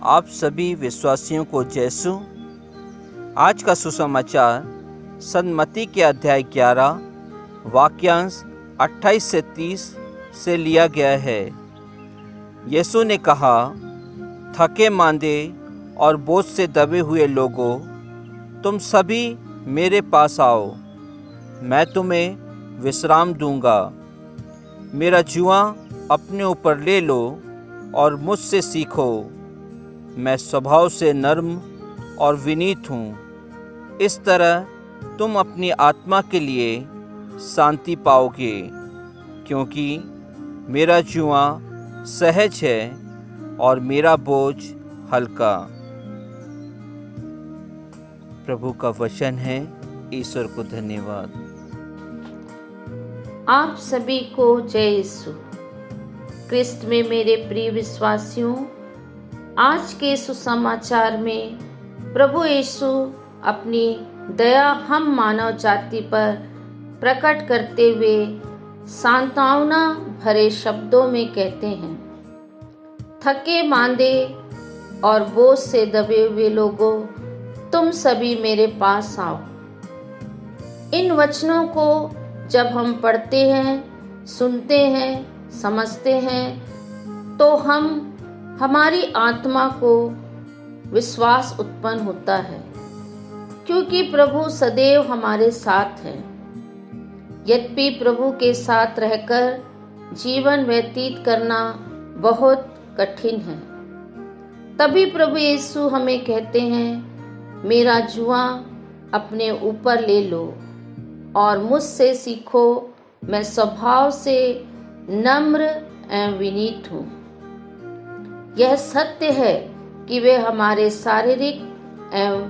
आप सभी विश्वासियों को जयसु। आज का सुसमाचार सन्मति के अध्याय 11 वाक्यांश 28 से 30 से लिया गया है। यीशु ने कहा, थके मांदे और बोझ से दबे हुए लोगों, तुम सभी मेरे पास आओ, मैं तुम्हें विश्राम दूंगा। मेरा जुआ अपने ऊपर ले लो और मुझसे सीखो। मैं स्वभाव से नर्म और विनीत हूँ। इस तरह तुम अपनी आत्मा के लिए शांति पाओगे, क्योंकि मेरा जुआ सहज है और मेरा बोझ हल्का। प्रभु का वचन है। ईश्वर को धन्यवाद। आप सभी को जय यीशु। क्रिस्त में मेरे प्रिय विश्वासियों, आज के सुसमाचार में प्रभु यीशु अपनी दया हम मानव जाति पर प्रकट करते हुए सांत्वना भरे शब्दों में कहते हैं, थके मांदे और बोझ से दबे हुए लोगों, तुम सभी मेरे पास आओ। इन वचनों को जब हम पढ़ते हैं, सुनते हैं, समझते हैं, तो हमारी आत्मा को विश्वास उत्पन्न होता है, क्योंकि प्रभु सदैव हमारे साथ है। यद्यपि प्रभु के साथ रहकर जीवन व्यतीत करना बहुत कठिन है, तभी प्रभु यीशु हमें कहते हैं, मेरा जुआ अपने ऊपर ले लो और मुझसे सीखो, मैं स्वभाव से नम्र एवं विनीत हूँ। यह सत्य है कि वे हमारे शारीरिक एवं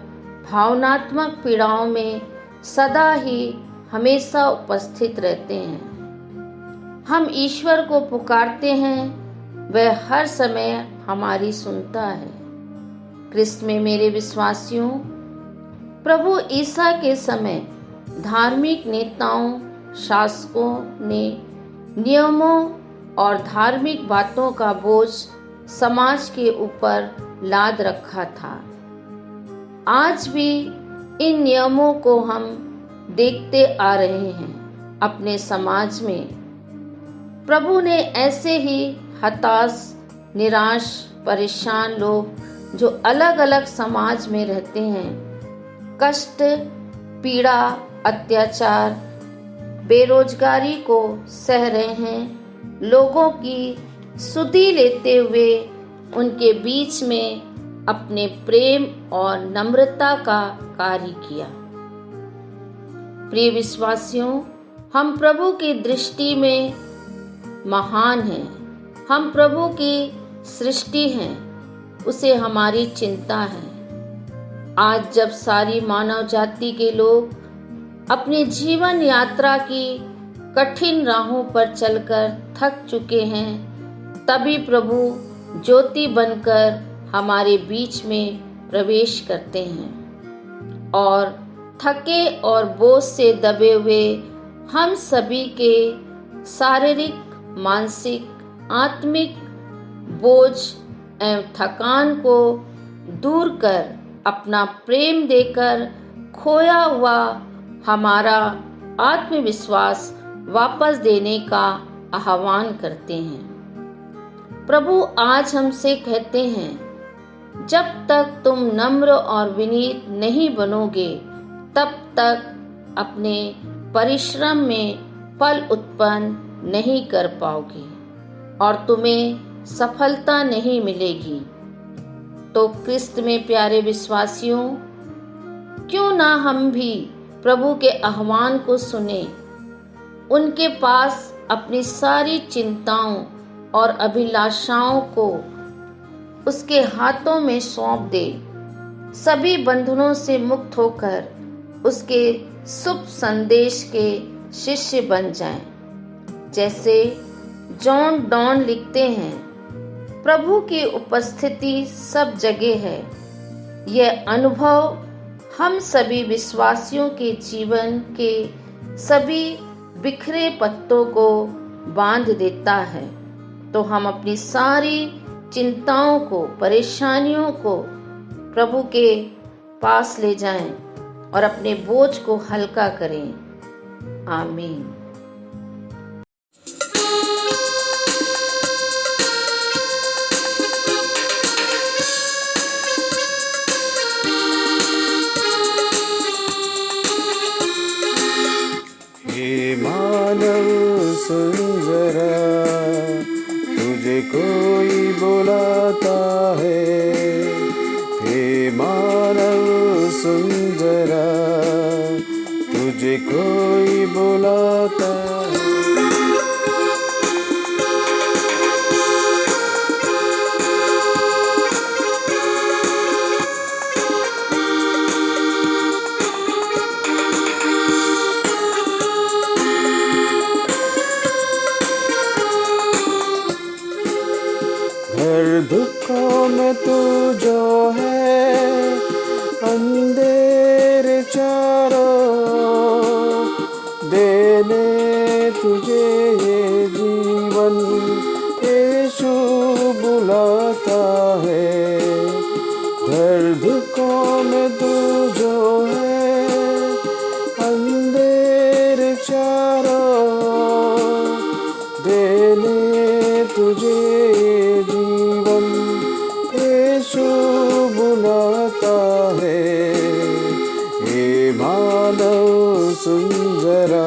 भावनात्मक पीड़ाओं में सदा ही हमेशा उपस्थित रहते हैं। हम ईश्वर को पुकारते हैं, वह हर समय हमारी सुनता है। क्रिस्त में मेरे विश्वासियों, प्रभु ईसा के समय धार्मिक नेताओं, शासकों ने नियमों और धार्मिक बातों का बोझ समाज के ऊपर लाद रखा था। आज भी इन नियमों को हम देखते आ रहे हैं अपने समाज में। प्रभु ने ऐसे ही हताश, निराश, परेशान लोग जो अलग अलग समाज में रहते हैं, कष्ट, पीड़ा, अत्याचार, बेरोजगारी को सह रहे हैं, लोगों की सुधि लेते हुए उनके बीच में अपने प्रेम और नम्रता का कार्य किया। प्रिय विश्वासियों, हम प्रभु की दृष्टि में महान हैं। हम प्रभु की सृष्टि हैं, उसे हमारी चिंता है। आज जब सारी मानव जाति के लोग अपनी जीवन यात्रा की कठिन राहों पर चलकर थक चुके हैं, तभी प्रभु ज्योति बनकर हमारे बीच में प्रवेश करते हैं और थके और बोझ से दबे हुए हम सभी के शारीरिक, मानसिक, आत्मिक बोझ एवं थकान को दूर कर अपना प्रेम देकर खोया हुआ हमारा आत्मविश्वास वापस देने का आह्वान करते हैं। प्रभु आज हमसे कहते हैं, जब तक तुम नम्र और विनीत नहीं बनोगे, तब तक अपने परिश्रम में फल उत्पन्न नहीं कर पाओगे और तुम्हें सफलता नहीं मिलेगी। तो क्रिस्त में प्यारे विश्वासियों, क्यों ना हम भी प्रभु के आह्वान को सुने, उनके पास अपनी सारी चिंताओं और अभिलाषाओं को उसके हाथों में सौंप दे, सभी बंधनों से मुक्त होकर उसके शुभ संदेश के शिष्य बन जाएं। जैसे जॉन डॉन लिखते हैं, प्रभु की उपस्थिति सब जगह है। यह अनुभव हम सभी विश्वासियों के जीवन के सभी बिखरे पत्तों को बांध देता है। तो हम अपनी सारी चिंताओं को, परेशानियों को प्रभु के पास ले जाएं और अपने बोझ को हल्का करें। आमीन। हे मानव सुन जरा, तुझे कोई बुलाता है। हे मानव सुन जरा, तुझे कोई बुलाता है। हर दुखों में तू जो है, अंधेरे चारों, देने तुझे ये जीवन यीशु बुलाता है। हर दुखों में तू जो है, अंधेरे चारों, देने तुझे जीवन यीशु बुलाता है। हे मानव सुन जरा,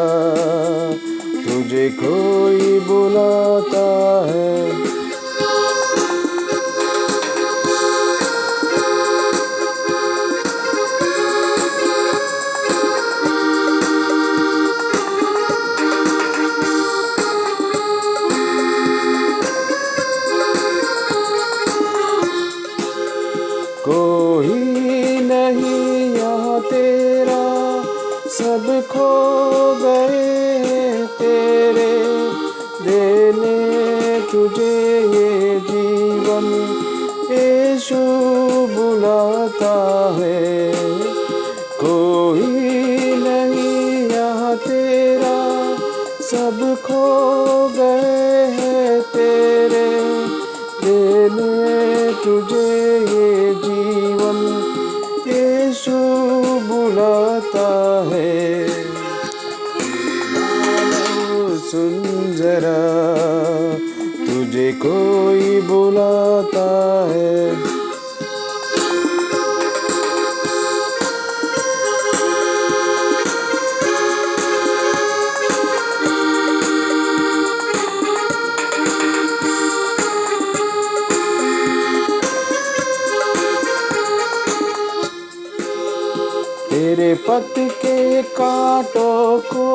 तुझे कोई बुलाता है। कोई नहीं यहाँ तेरा, सब खो गए तेरे, देने तुझे ये जीवन यीशु बुलाता है। कोई नहीं यहाँ तेरा, सब खो गए हैं तेरे, देने तुझे ये जीवन यीशु बुलाता है। मानव सुन जरा, तुझे कोई बुलाता है। तेरे पथ के कांटों को,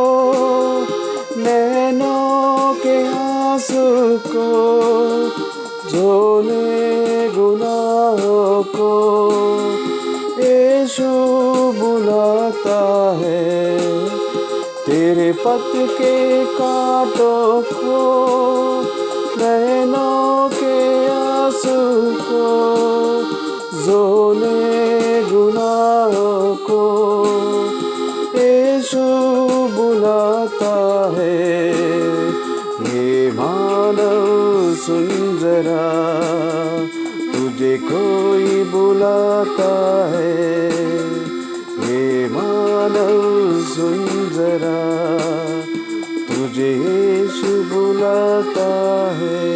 नैनों के आंसू को, झोले गुनाहों को यीशु बुलाता है। तेरे पथ के कांटों को, नैनों के आंसू को, झोले गुनाहों को यीशु बुलाता है। ये मानव सुन जरा, तुझे कोई बुलाता है। ये मानव सुन जरा, तुझे यीशु बुलाता है।